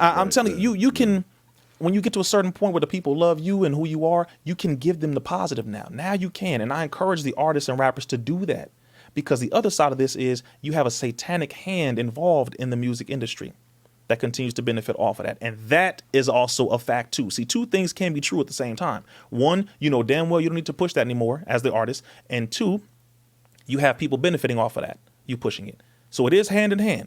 I'm telling you, you can, when you get to a certain point where the people love you and who you are, you can give them the positive now. Now you can. And I encourage the artists and rappers to do that, because the other side of this is you have a satanic hand involved in the music industry that continues to benefit off of that. And that is also a fact too. See, two things can be true at the same time. One, you know damn well you don't need to push that anymore as the artist. And two, you have people benefiting off of that, you pushing it. So it is hand in hand,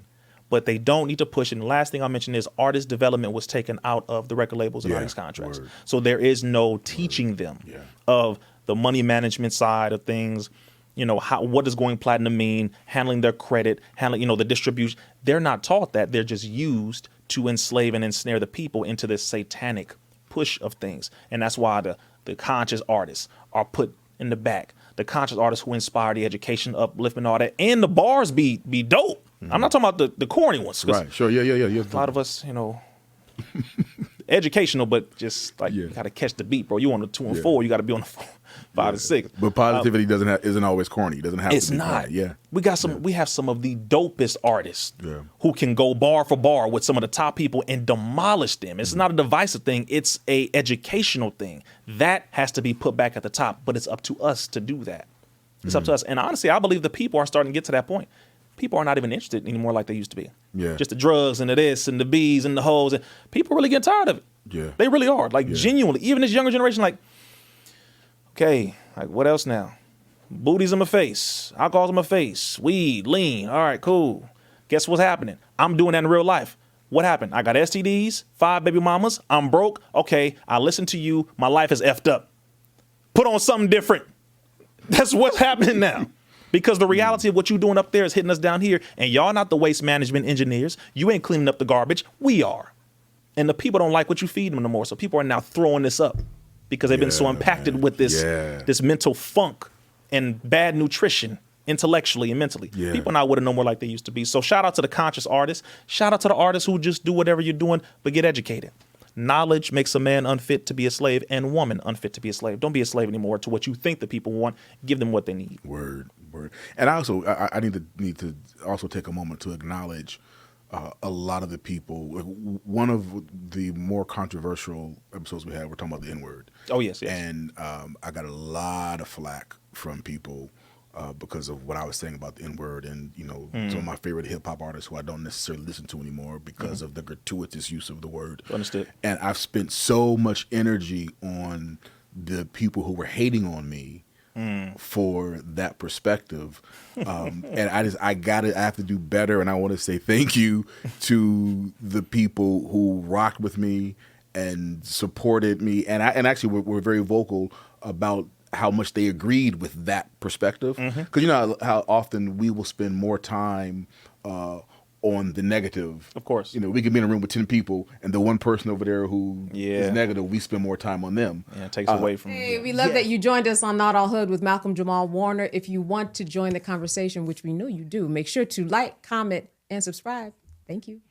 but they don't need to push it. And the last thing I'll mention is artist development was taken out of the record labels and artist contracts. Word. So there is no teaching them of the money management side of things. You know, what does going platinum mean, handling their credit, handling, you know, the distribution. They're not taught that. They're just used to enslave and ensnare the people into this satanic push of things. And that's why the conscious artists are put in the back. The conscious artists who inspire the education, upliftment, all that. And the bars be dope. I'm not talking about the corny ones. Right, sure, yeah. A lot of us, you know, educational, but just like you got to catch the beat, bro. You on the 2 and 4, you got to be on the 5 and 6. But positivity isn't always corny. It doesn't have to be. It's not. Corny. Yeah. We got some. We have some of the dopest artists who can go bar for bar with some of the top people and demolish them. It's not a divisive thing. It's a educational thing. That has to be put back at the top, but it's up to us to do that. It's up to us. And honestly, I believe the people are starting to get to that point. People are not even interested anymore like they used to be. Yeah. Just the drugs and the this and the bees and the hoes. And people really get tired of it. Yeah. They really are. Like genuinely, even this younger generation, like, okay, like what else now? Booties in my face, alcohol's in my face, weed, lean. All right, cool. Guess what's happening? I'm doing that in real life. What happened? I got STDs, 5 baby mamas. I'm broke. Okay, I listen to you. My life is effed up. Put on something different. That's what's happening now. Because the reality of what you're doing up there is hitting us down here, and y'all not the waste management engineers. You ain't cleaning up the garbage. We are. And the people don't like what you feed them no more. So people are now throwing this up because they've been so impacted with this mental funk and bad nutrition intellectually and mentally. People are not with it no more like they used to be. So shout out to the conscious artists. Shout out to the artists who just do whatever you're doing, but get educated. Knowledge makes a man unfit to be a slave and woman unfit to be a slave. Don't be a slave anymore to what you think the people want. Give them what they need. Word. And I need to also take a moment to acknowledge a lot of the people. One of the more controversial episodes we had, we're talking about the N-word. Oh, yes. And I got a lot of flack from people because of what I was saying about the N-word and, you know, some of my favorite hip-hop artists who I don't necessarily listen to anymore because of the gratuitous use of the word. Understood. And I've spent so much energy on the people who were hating on me for that perspective. And I have to do better. And I want to say thank you to the people who rocked with me and supported me. And actually were very vocal about how much they agreed with that perspective. Because you know how often we will spend more time on the negative. Of course. You know, we can be in a room with 10 people and the one person over there who is negative, we spend more time on them. Yeah, it takes away from Hey, we love that you joined us on Not All Hood with Malcolm Jamal Warner. If you want to join the conversation, which we know you do, make sure to like, comment, and subscribe. Thank you.